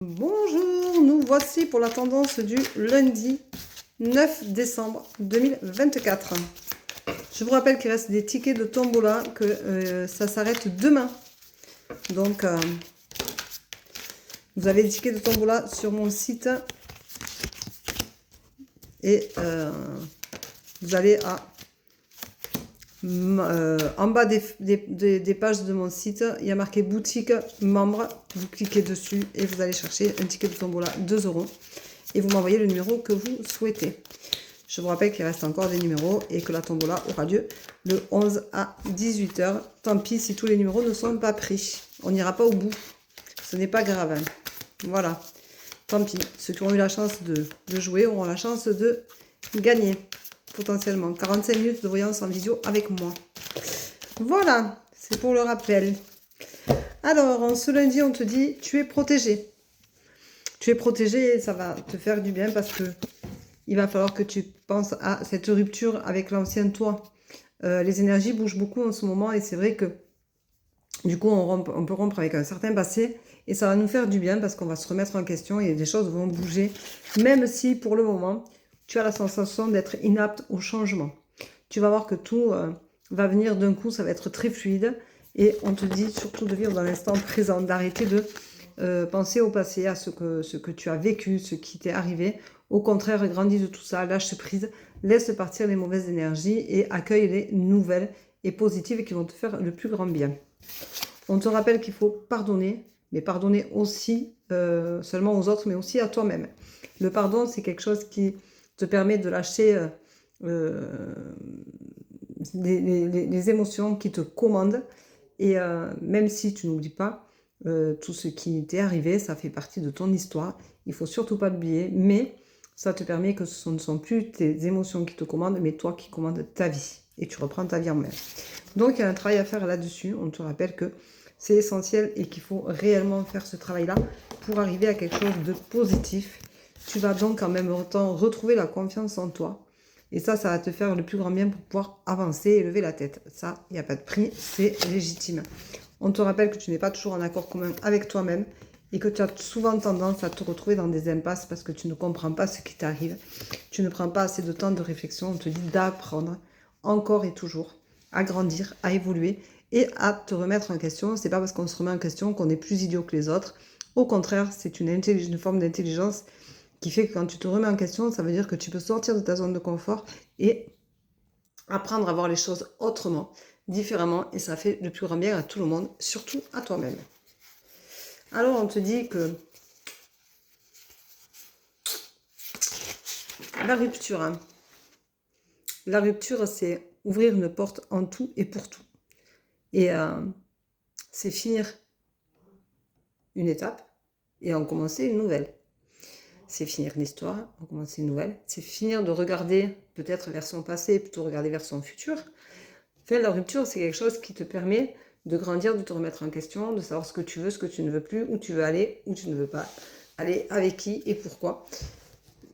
Bonjour, nous voici pour la tendance du lundi 9 décembre 2024. Je vous rappelle qu'il reste des tickets de tombola, que ça s'arrête demain. Donc, vous avez des tickets de tombola sur mon site. Et vous allez en bas des pages de mon site, il y a marqué boutique membre. Vous cliquez dessus et vous allez chercher un ticket de tombola 2 € et vous m'envoyez le numéro que vous souhaitez. Je vous rappelle qu'il reste encore des numéros et que la tombola aura lieu le 11 à 18 h. Tant pis si tous les numéros ne sont pas pris. On n'ira pas au bout. Ce n'est pas grave. Hein. Voilà. Tant pis. Ceux qui ont eu la chance de jouer auront la chance de gagner. Potentiellement 45 minutes de voyance en vidéo avec moi. Voilà, c'est pour le rappel. Alors, en ce lundi, on te dit, tu es protégé. Tu es protégé et ça va te faire du bien parce que il va falloir que tu penses à cette rupture avec l'ancien toi. Les énergies bougent beaucoup en ce moment et c'est vrai que du coup, on peut rompre avec un certain passé et ça va nous faire du bien parce qu'on va se remettre en question et des choses vont bouger, même si pour le moment, tu as la sensation d'être inapte au changement. Tu vas voir que tout va venir d'un coup, ça va être très fluide. Et on te dit surtout de vivre dans l'instant présent, d'arrêter de penser au passé, à ce que tu as vécu, ce qui t'est arrivé. Au contraire, grandis de tout ça, lâche prise, laisse partir les mauvaises énergies et accueille les nouvelles et positives qui vont te faire le plus grand bien. On te rappelle qu'il faut pardonner, mais pardonner aussi, seulement aux autres, mais aussi à toi-même. Le pardon, c'est quelque chose qui te permet de lâcher les émotions qui te commandent. Et même si tu n'oublies pas tout ce qui t'est arrivé, ça fait partie de ton histoire. Il ne faut surtout pas l'oublier, mais ça te permet que ce ne sont plus tes émotions qui te commandent, mais toi qui commandes ta vie. Et tu reprends ta vie en main. Donc, il y a un travail à faire là-dessus. On te rappelle que c'est essentiel et qu'il faut réellement faire ce travail-là pour arriver à quelque chose de positif. Tu vas donc en même temps retrouver la confiance en toi. Et ça va te faire le plus grand bien pour pouvoir avancer et lever la tête. Ça, il n'y a pas de prix, c'est légitime. On te rappelle que tu n'es pas toujours en accord commun avec toi-même et que tu as souvent tendance à te retrouver dans des impasses parce que tu ne comprends pas ce qui t'arrive. Tu ne prends pas assez de temps de réflexion. On te dit d'apprendre encore et toujours à grandir, à évoluer et à te remettre en question. C'est pas parce qu'on se remet en question qu'on est plus idiot que les autres. Au contraire, c'est une forme d'intelligence qui fait que quand tu te remets en question, ça veut dire que tu peux sortir de ta zone de confort et apprendre à voir les choses autrement, différemment, et ça fait le plus grand bien à tout le monde, surtout à toi-même. Alors on te dit que la rupture, hein. La rupture, c'est ouvrir une porte en tout et pour tout. Et c'est finir une étape et en commencer une nouvelle. C'est finir l'histoire, en commencer une nouvelle. C'est finir de regarder peut-être vers son passé et plutôt regarder vers son futur. Enfin, la rupture, c'est quelque chose qui te permet de grandir, de te remettre en question, de savoir ce que tu veux, ce que tu ne veux plus, où tu veux aller, où tu ne veux pas aller, avec qui et pourquoi.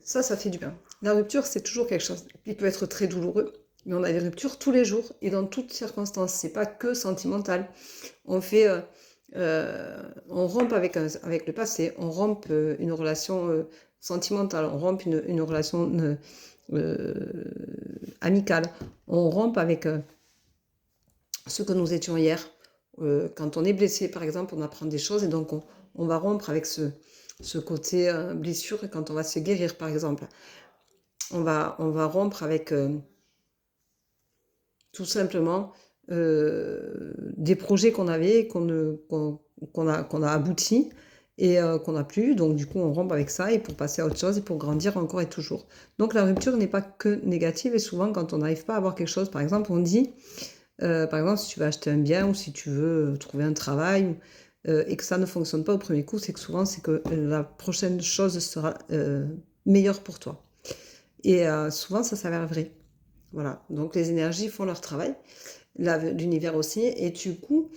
Ça fait du bien. La rupture, c'est toujours quelque chose qui peut être très douloureux, mais on a des ruptures tous les jours et dans toutes circonstances. C'est pas que sentimental. On fait... on rompt avec le passé, on rompt une relation sentimentale, on rompt une relation amicale, on rompt avec ce que nous étions hier. Quand on est blessé, par exemple, on apprend des choses et donc on va rompre avec ce côté blessure quand on va se guérir, par exemple. On va rompre avec tout simplement des projets qu'on avait, qu'on a abouti et qu'on n'a plus. Donc du coup, on rompt avec ça et pour passer à autre chose et pour grandir encore et toujours. Donc la rupture n'est pas que négative et souvent quand on n'arrive pas à avoir quelque chose, par exemple, on dit, par exemple, si tu veux acheter un bien ou si tu veux trouver un travail et que ça ne fonctionne pas au premier coup, c'est que souvent c'est que la prochaine chose sera meilleure pour toi. Et souvent, ça s'avère vrai. Voilà, donc les énergies font leur travail, l'univers aussi, et du coup,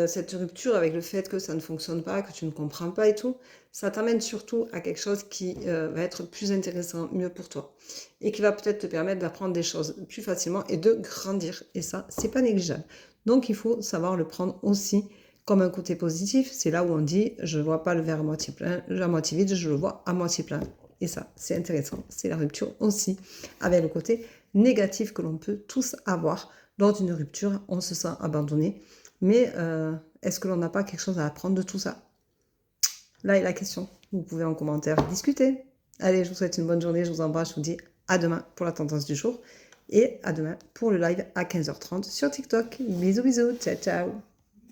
cette rupture avec le fait que ça ne fonctionne pas, que tu ne comprends pas et tout, ça t'amène surtout à quelque chose qui va être plus intéressant, mieux pour toi, et qui va peut-être te permettre d'apprendre des choses plus facilement et de grandir, et ça, c'est pas négligeable. Donc il faut savoir le prendre aussi comme un côté positif, c'est là où on dit je ne vois pas le verre à moitié plein, à moitié vide, je le vois à moitié plein. Et ça, c'est intéressant. C'est la rupture aussi, avec le côté négatif que l'on peut tous avoir lors d'une rupture. On se sent abandonné. Mais est-ce que l'on n'a pas quelque chose à apprendre de tout ça? Là est la question. Vous pouvez en commentaire discuter. Allez, je vous souhaite une bonne journée. Je vous embrasse. Je vous dis à demain pour la tendance du jour. Et à demain pour le live à 15h30 sur TikTok. Bisous, bisous. Ciao, ciao.